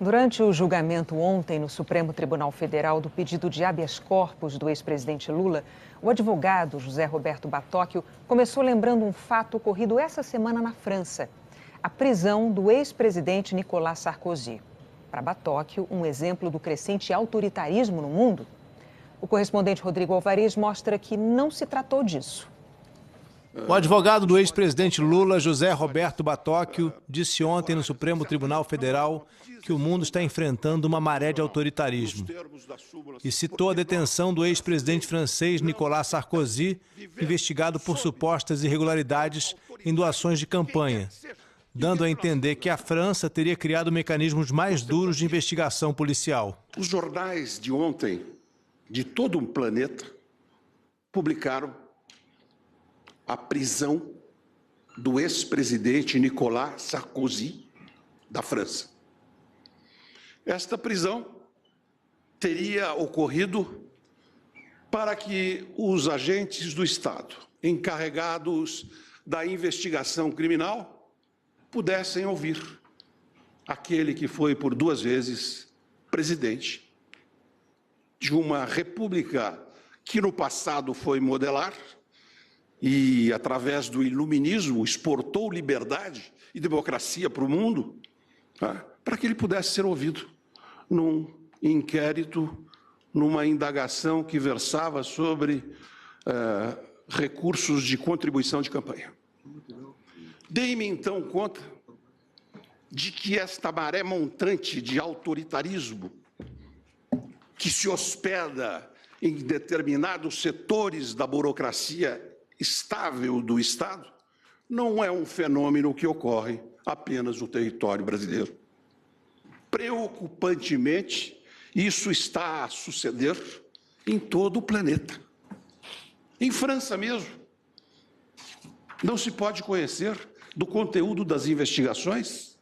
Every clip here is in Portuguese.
Durante o julgamento ontem no Supremo Tribunal Federal do pedido de habeas corpus do ex-presidente Lula, o advogado José Roberto Batóquio começou lembrando um fato ocorrido essa semana na França: a prisão do ex-presidente Nicolas Sarkozy. Para Batóquio, um exemplo do crescente autoritarismo no mundo. O correspondente Rodrigo Alvarez mostra que não se tratou disso. O advogado do ex-presidente Lula, José Roberto Batóquio, disse ontem no Supremo Tribunal Federal que o mundo está enfrentando uma maré de autoritarismo. E citou a detenção do ex-presidente francês Nicolas Sarkozy, investigado por supostas irregularidades em doações de campanha, dando a entender que a França teria criado mecanismos mais duros de investigação policial. Os jornais de ontem, de todo o planeta, publicaram a prisão do ex-presidente Nicolas Sarkozy, da França. Esta prisão teria ocorrido para que os agentes do Estado, encarregados da investigação criminal, pudessem ouvir aquele que foi por 2 vezes presidente de uma república que no passado foi modelar e, através do iluminismo, exportou liberdade e democracia para o mundo, para que ele pudesse ser ouvido num inquérito, numa indagação que versava sobre recursos de contribuição de campanha. Dei-me, então, conta de que esta maré montante de autoritarismo que se hospeda em determinados setores da burocracia estável do Estado, não é um fenômeno que ocorre apenas no território brasileiro. Preocupantemente, isso está a suceder em todo o planeta. Em França mesmo, não se pode conhecer do conteúdo das investigações,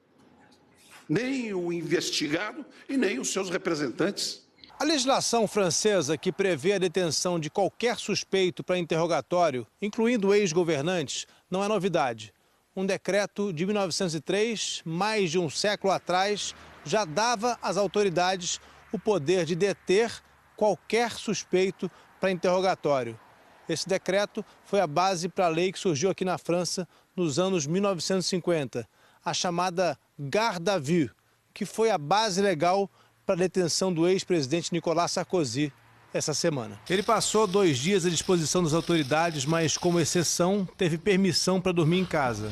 nem o investigado e nem os seus representantes. A legislação francesa, que prevê a detenção de qualquer suspeito para interrogatório, incluindo ex-governantes, não é novidade. Um decreto de 1903, mais de um século atrás, já dava às autoridades o poder de deter qualquer suspeito para interrogatório. Esse decreto foi a base para a lei que surgiu aqui na França nos anos 1950, a chamada Garde à Vue, que foi a base legal para a detenção do ex-presidente Nicolas Sarkozy essa semana. Ele passou 2 dias à disposição das autoridades, mas, como exceção, teve permissão para dormir em casa.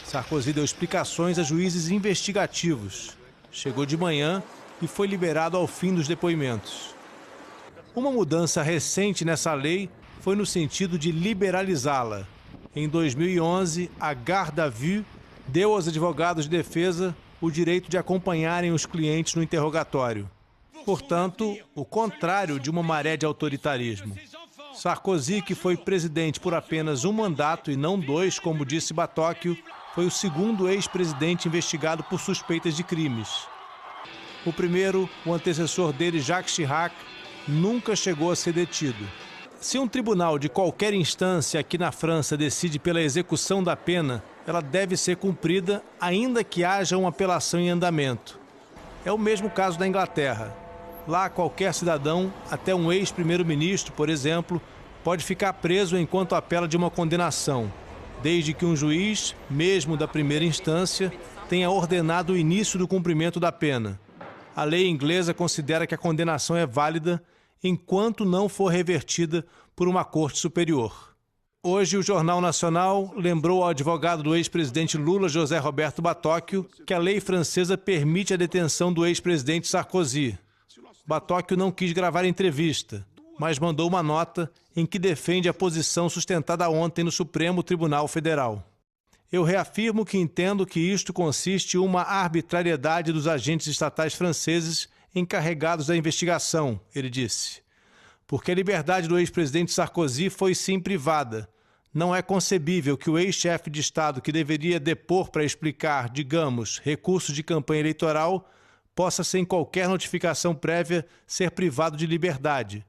Sarkozy deu explicações a juízes investigativos. Chegou de manhã e foi liberado ao fim dos depoimentos. Uma mudança recente nessa lei foi no sentido de liberalizá-la. Em 2011, a Garde à Vue deu aos advogados de defesa o direito de acompanharem os clientes no interrogatório. Portanto, o contrário de uma maré de autoritarismo. Sarkozy, que foi presidente por apenas 1 mandato e não 2, como disse Batóquio, foi o 2º ex-presidente investigado por suspeitas de crimes. O primeiro, o antecessor dele, Jacques Chirac, nunca chegou a ser detido. Se um tribunal de qualquer instância aqui na França decide pela execução da pena, ela deve ser cumprida ainda que haja uma apelação em andamento. É o mesmo caso da Inglaterra. Lá, qualquer cidadão, até um ex-primeiro-ministro, por exemplo, pode ficar preso enquanto apela de uma condenação, desde que um juiz, mesmo da primeira instância, tenha ordenado o início do cumprimento da pena. A lei inglesa considera que a condenação é válida enquanto não for revertida por uma corte superior. Hoje, o Jornal Nacional lembrou ao advogado do ex-presidente Lula, José Roberto Batóquio, que a lei francesa permite a detenção do ex-presidente Sarkozy. Batóquio não quis gravar entrevista, mas mandou uma nota em que defende a posição sustentada ontem no Supremo Tribunal Federal. Eu reafirmo que entendo que isto consiste em uma arbitrariedade dos agentes estatais franceses encarregados da investigação, ele disse. Porque a liberdade do ex-presidente Sarkozy foi sim privada. Não é concebível que o ex-chefe de Estado, que deveria depor para explicar, digamos, recursos de campanha eleitoral, possa, sem qualquer notificação prévia, ser privado de liberdade.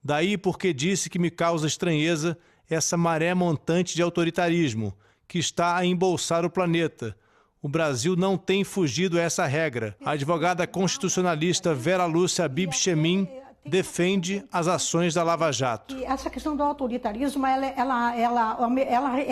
Daí porque disse que me causa estranheza essa maré montante de autoritarismo, que está a embolsar o planeta, O Brasil não tem fugido a essa regra. A advogada constitucionalista Vera Lúcia Bibchemin defende as ações da Lava Jato. E essa questão do autoritarismo, ela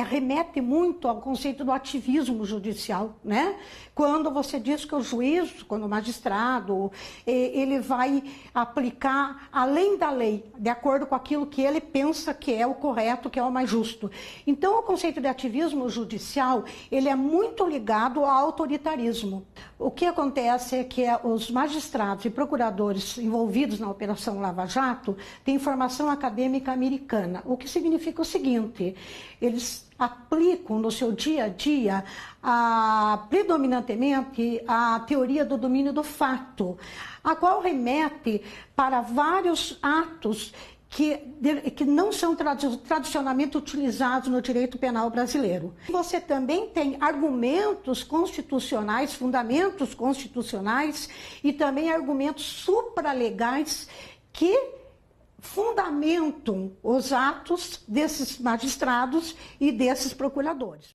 remete muito ao conceito do ativismo judicial, né? Quando você diz que o juiz, quando o magistrado, ele vai aplicar além da lei, de acordo com aquilo que ele pensa que é o correto, que é o mais justo. Então, o conceito de ativismo judicial, ele é muito ligado ao autoritarismo. O que acontece é que os magistrados e procuradores envolvidos na Operação Lava Jato têm formação acadêmica americana, o que significa o seguinte: eles aplicam no seu dia a dia predominantemente a teoria do domínio do fato, a qual remete para vários atos que não são tradicionalmente utilizados no direito penal brasileiro. Você também tem argumentos constitucionais, fundamentos constitucionais e também argumentos supralegais que fundamentam os atos desses magistrados e desses procuradores.